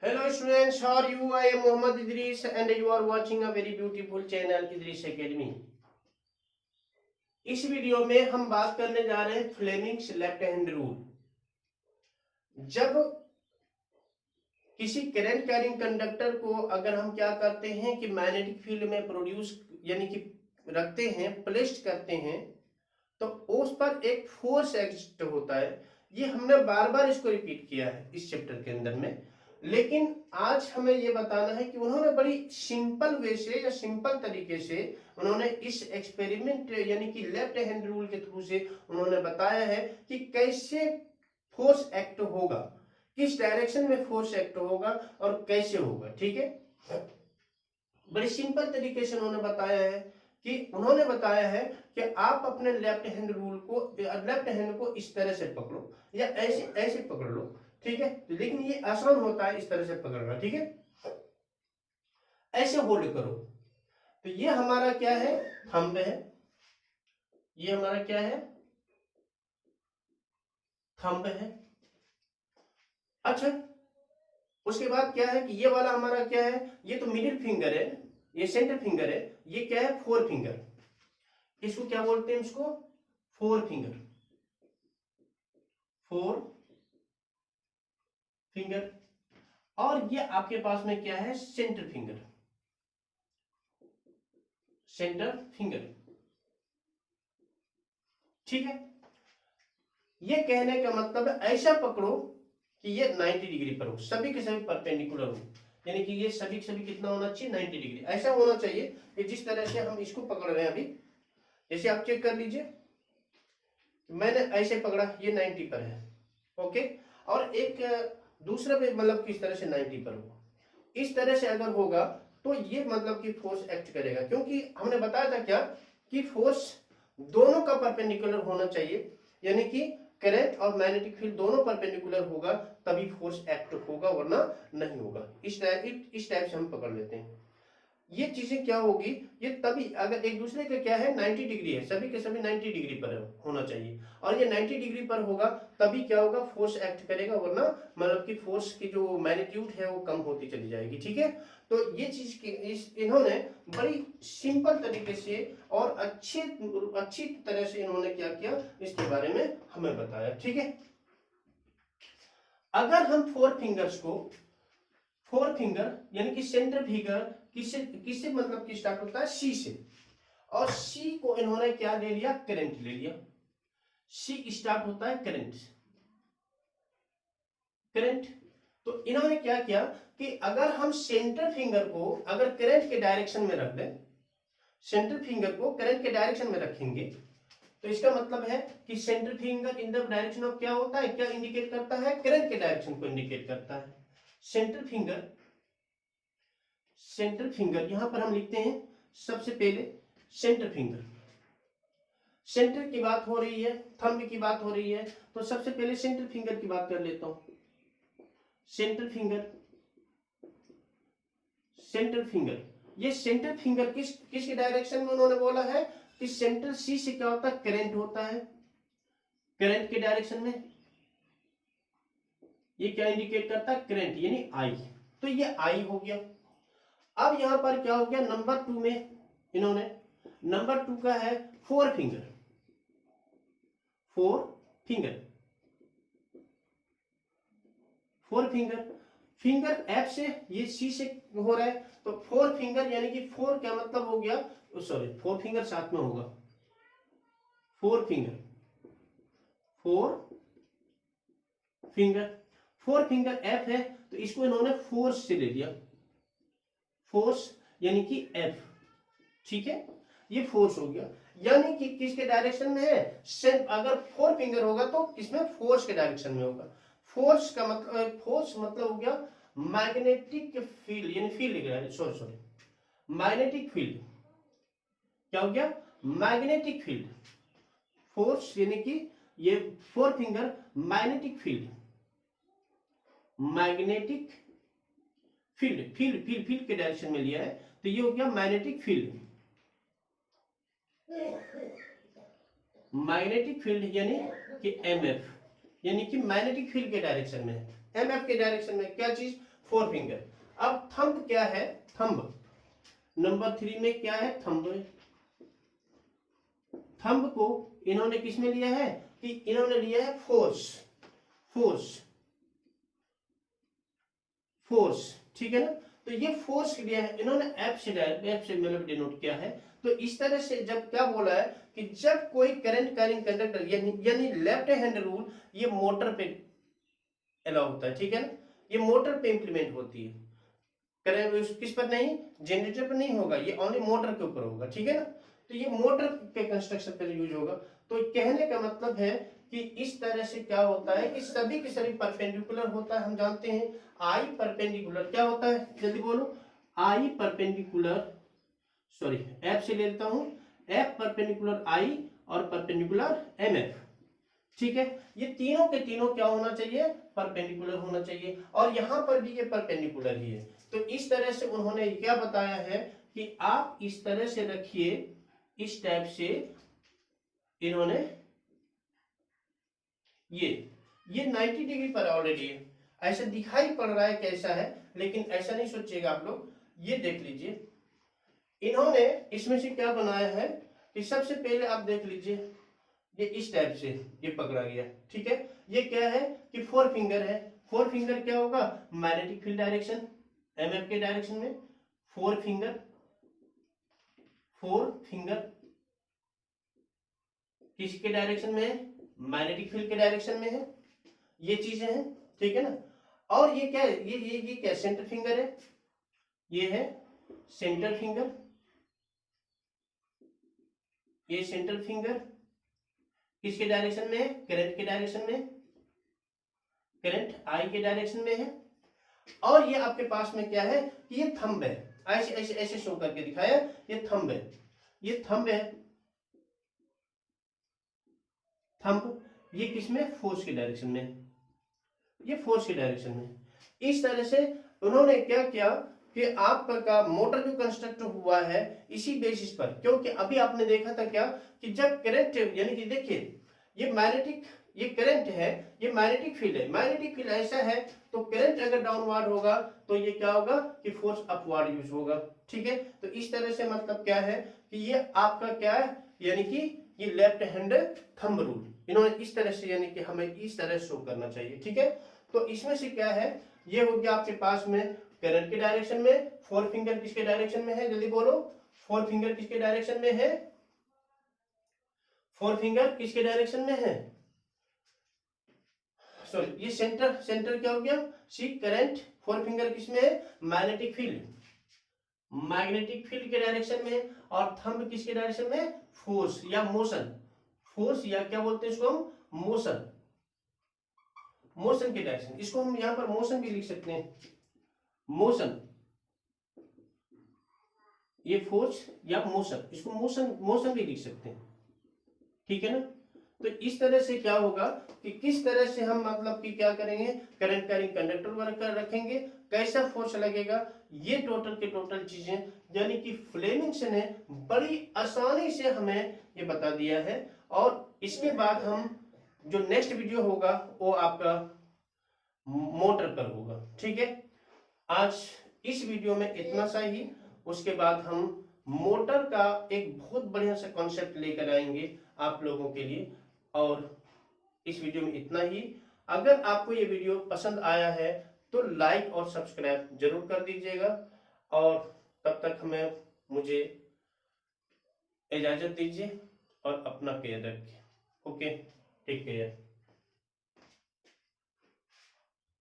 Hello students, how are you? I am Mohammad Idris and you are watching a very beautiful channel Idris Academy. इस video में हम बात करने जा रहे हैं फ्लेमिंग्स लेफ्ट हैंड रूल। जब किसी करंट कैरिंग कंडक्टर को अगर हम क्या करते हैं कि मैग्नेटिक फील्ड में प्रोड्यूस यानी कि रखते हैं, प्लेस्ड करते हैं, तो उस पर एक फोर्स एक्ट होता है। ये हमने बार बार इसको रिपीट किया है इस चैप्टर के अंदर में, लेकिन आज हमें ये बताना है कि उन्होंने बड़ी सिंपल वे से या सिंपल तरीके से उन्होंने इस एक्सपेरिमेंट यानी कि लेफ्ट हैंड रूल के थ्रू से उन्होंने बताया है कि कैसे फोर्स एक्ट होगा, किस डायरेक्शन में फोर्स एक्ट होगा और कैसे होगा। ठीक है, बड़ी सिंपल तरीके से उन्होंने बताया है कि आप अपने लेफ्ट हैंड रूल को, लेफ्ट हैंड को इस तरह से पकड़ो या ऐसे ऐसे पकड़ लो। ठीक है, लेकिन ये आसान होता है इस तरह से पकड़ना। ठीक है, ऐसे होल्ड करो। तो ये हमारा क्या है, थंब है। ये हमारा क्या है, थंब है। अच्छा, उसके बाद क्या है कि ये वाला हमारा क्या है, ये तो मिडिल फिंगर है, ये सेंटर फिंगर है। ये क्या है, फोर फिंगर। इसको क्या बोलते हैं, इसको फोर फिंगर, फोर फिंगर। और ये आपके पास में क्या है, सेंटर फिंगर, सेंटर फिंगर। ठीक है, ये कहने का मतलब है ऐसा पकड़ो कि ये 90 डिग्री पर हो, सभी के सभी परपेंडिकुलर हो, यानी कि ये सभी के सभी कितना होना चाहिए, 90 डिग्री। ऐसा होना चाहिए कि जिस तरह से हम इसको पकड़ रहे हैं अभी, जैसे आप चेक कर लीजिए, मैंने ऐसे पकड़ा, ये 90 पर है। ओके, और एक दूसरा भी मतलब किस तरह से 90 पर हो, इस तरह से अगर होगा तो ये मतलब कि फोर्स एक्ट करेगा, क्योंकि हमने बताया था क्या कि फोर्स दोनों का परपेंडिकुलर होना चाहिए, यानी कि करंट और मैग्नेटिक फील्ड दोनों परपेंडिकुलर होगा तभी फोर्स एक्ट होगा, वरना नहीं होगा। इस टाइप से हम पकड़ लेते हैं। ये चीजें क्या होगी, ये तभी अगर एक दूसरे का क्या है 90 डिग्री है, सभी के सभी 90 डिग्री पर होना चाहिए, और ये 90 डिग्री पर होगा तभी क्या होगा, फोर्स एक्ट करेगा, वरना मतलब कि फोर्स की जो मैग्नीट्यूड है वो कम होती चली जाएगी। ठीक है, तो ये चीज की इन्होंने बड़ी सिंपल तरीके से और अच्छी तरह से इन्होंने क्या किया, इसके बारे में हमें बताया। ठीक है, अगर हम फोर फिंगर यानी कि सेंटर फिंगर किससे किससे मतलब कि स्टार्ट होता है, सी से, और सी को इन्होंने क्या ले लिया, करंट ले लिया। सी स्टार्ट होता है करंट, करंट। तो इन्होंने क्या किया कि अगर हम सेंटर फिंगर को अगर करंट के डायरेक्शन में रख दें, सेंटर फिंगर को करंट के डायरेक्शन में रखेंगे, तो इसका मतलब है कि centre finger in the direction of क्या होता है, क्या इंडिकेट करता है, करंट के डायरेक्शन को इंडिकेट करता है। सेंटर फिंगर, सेंटर फिंगर यहां पर हम लिखते हैं सबसे पहले सेंटर फिंगर। सेंटर की बात हो रही है, थंब की बात हो रही है, तो सबसे पहले सेंटर फिंगर की बात कर लेता हूं। सेंटर फिंगर, सेंटर फिंगर, ये सेंटर फिंगर किसके डायरेक्शन में उन्होंने बोला है कि सेंटर सी से क्या होता है, करंट होता है, करंट के डायरेक्शन में। ये क्या इंडिकेट करता है, करंट यानी आई, तो ये आई हो गया। अब यहां पर क्या हो गया, नंबर 2 में इन्होंने नंबर 2 का है four finger, four finger, four finger, finger F से ये सी से हो रहा है, तो फोर फिंगर यानी कि फोर क्या मतलब हो गया, सॉरी फोर फिंगर साथ में होगा, four finger, four finger, four finger F है, तो इसको इन्होंने फोर्स से ले लिया, फोर्स यानी कि एफ। ठीक है, ये फोर्स हो गया, यानी कि किसके डायरेक्शन में है, अगर फोर फिंगर होगा तो किसमें, फोर्स के डायरेक्शन में होगा। फोर्स मतलब हो गया मैग्नेटिक फील्ड, यानी फील्ड, सॉरी मैग्नेटिक फील्ड, क्या हो गया, मैग्नेटिक फील्ड। फोर्स यानी कि ये four finger magnetic field, magnetic field के डायरेक्शन में लिया है, तो ये हो गया मैग्नेटिक फील्ड, मैग्नेटिक फील्ड यानी कि एमएफ, यानी कि मैग्नेटिक फील्ड के डायरेक्शन में, एमएफ के डायरेक्शन में क्या चीज, फोर फिंगर। अब थंब क्या है, थंब नंबर 3 में क्या है, थंब। थंब को इन्होंने किस में लिया है कि इन्होंने लिया है फोर्स, फोर्स, फोर्स, ठीक है ना। तो ये फोर्स लिया है इन्होंने एफ से मतलब डिनोट किया है। तो इस तरह से जब क्या बोला है कि जब कोई करंट कैरिंग कंडक्टर यानी लेफ्ट हैंड रूल ये मोटर पे अलाउ होता है, ठीक है ना, ये मोटर पे इंप्लीमेंट होती है। करंट किस पर नहीं, जनरेटर पर नहीं होगा, ये ओनली मोटर के ऊपर होगा, ठीक है ना। तो ये मोटर के कंस्ट्रक्शन पर यूज होगा। तो कहने का मतलब है कि इस तरह से क्या होता है कि सभी के सभी परपेंडिकुलर होता है। हम जानते हैं आई परपेंडिकुलर क्या होता है, जल्दी बोलो, आई परपेंडिकुलर, सॉरी एफ से ले लेता हूं, एफ परपेंडिकुलर आई और परपेंडिकुलर एम एफ, ठीक है। ये तीनों के तीनों क्या होना चाहिए, परपेंडिकुलर होना चाहिए, और यहां पर भी ये परपेंडिकुलर ही है। तो इस तरह से उन्होंने क्या बताया है कि आप इस तरह से रखिए, इस टाइप से इन्होंने ये 90 डिग्री पर ऑलरेडी है, ऐसा दिखाई पड़ रहा है कैसा है, लेकिन ऐसा नहीं सोचिएगा आप लोग। ये देख लीजिए इन्होंने इसमें से क्या बनाया है कि सबसे पहले आप देख लीजिए ये इस टाइप से ये पकड़ा गया, ठीक है। ये क्या है कि फोर फिंगर है। फोर फिंगर क्या होगा, मैग्नेटिक फील्ड डायरेक्शन एमएफ के डायरेक्शन में, फोर फिंगर, फोर फिंगर किसके डायरेक्शन में है, मैग्नेटिक फील्ड के डायरेक्शन में है। ये चीजें हैं, ठीक है ना। और ये क्या है, ये क्या सेंटर फिंगर है, ये है सेंटर फिंगर, ये सेंटर फिंगर किसके डायरेक्शन में है, करंट के डायरेक्शन में, करंट आई के डायरेक्शन में है। और ये आपके पास में क्या है कि ये थंब है, ऐसे ऐसे ऐसे शो करके दिखाया, ये थंब है, ये थंब है, थंब ये किसमें, फोर्स के डायरेक्शन में, ये फोर्स के डायरेक्शन में। इस तरह से उन्होंने क्या किया कि आपका मोटर जो कंस्ट्रक्ट हुआ है इसी बेसिस पर, क्योंकि अभी आपने देखा था क्या कि जब करंट यानी कि देखिए ये मैग्नेटिक, ये करंट है, ये मैग्नेटिक फील्ड है, मैग्नेटिक फील्ड ऐसा है तो करंट अगर डाउनवर्ड होगा तो ये क्या होगा कि फोर्स अपवर्ड यूज होगा, ठीक है। तो इस तरह से मतलब क्या है कि ये आपका क्या है, यानी कि ये लेफ्ट हैंड थंब रूल इन्होंने इस तरह से, यानी कि हमें इस तरह शो करना चाहिए, ठीक है। तो इसमें से क्या है, ये हो गया आपके पास में करंट के डायरेक्शन में, फोर फिंगर किसके डायरेक्शन में है, जल्दी बोलो, फोर फिंगर किसके डायरेक्शन में है, फोर फिंगर किसके डायरेक्शन में है, सॉरी ये सेंटर, सेंटर क्या हो गया, सी करंट, फोर फिंगर किसमें है, मैग्नेटिक फील्ड, मैग्नेटिक फील्ड के डायरेक्शन में, और थंब किसके डायरेक्शन में, फोर्स या मोशन, फोर्स या क्या बोलते हैं इसको हम, मोशन, मोशन के डायरेक्शन, इसको हम यहां पर मोशन भी लिख सकते हैं, मोशन, ये फोर्स या मोशन, इसको मोशन, मोशन भी लिख सकते हैं, ठीक है ना। तो इस तरह से क्या होगा कि किस तरह से हम मतलब कि क्या करेंगे, करंट कैरिंग कंडक्टर वर्क रखेंगे, कैसा फोर्स लगेगा, ये टोटल के टोटल चीजें यानी कि फ्लेमिंग्सन ने बड़ी आसानी से हमें ये बता दिया है। और इसके बाद हम जो नेक्स्ट वीडियो होगा वो आपका मोटर पर होगा, ठीक है। आज इस वीडियो में इतना सा ही, उसके बाद हम मोटर का एक बहुत बढ़िया सा कॉन्सेप्ट लेकर आएंगे आप लोगों के लिए। और इस वीडियो में इतना ही। अगर आपको ये वीडियो पसंद आया है तो लाइक और सब्सक्राइब जरूर कर दीजिएगा, और तब तक हमें मुझे इजाजत दीजिए और अपना केयर रखिए। Okay, take care.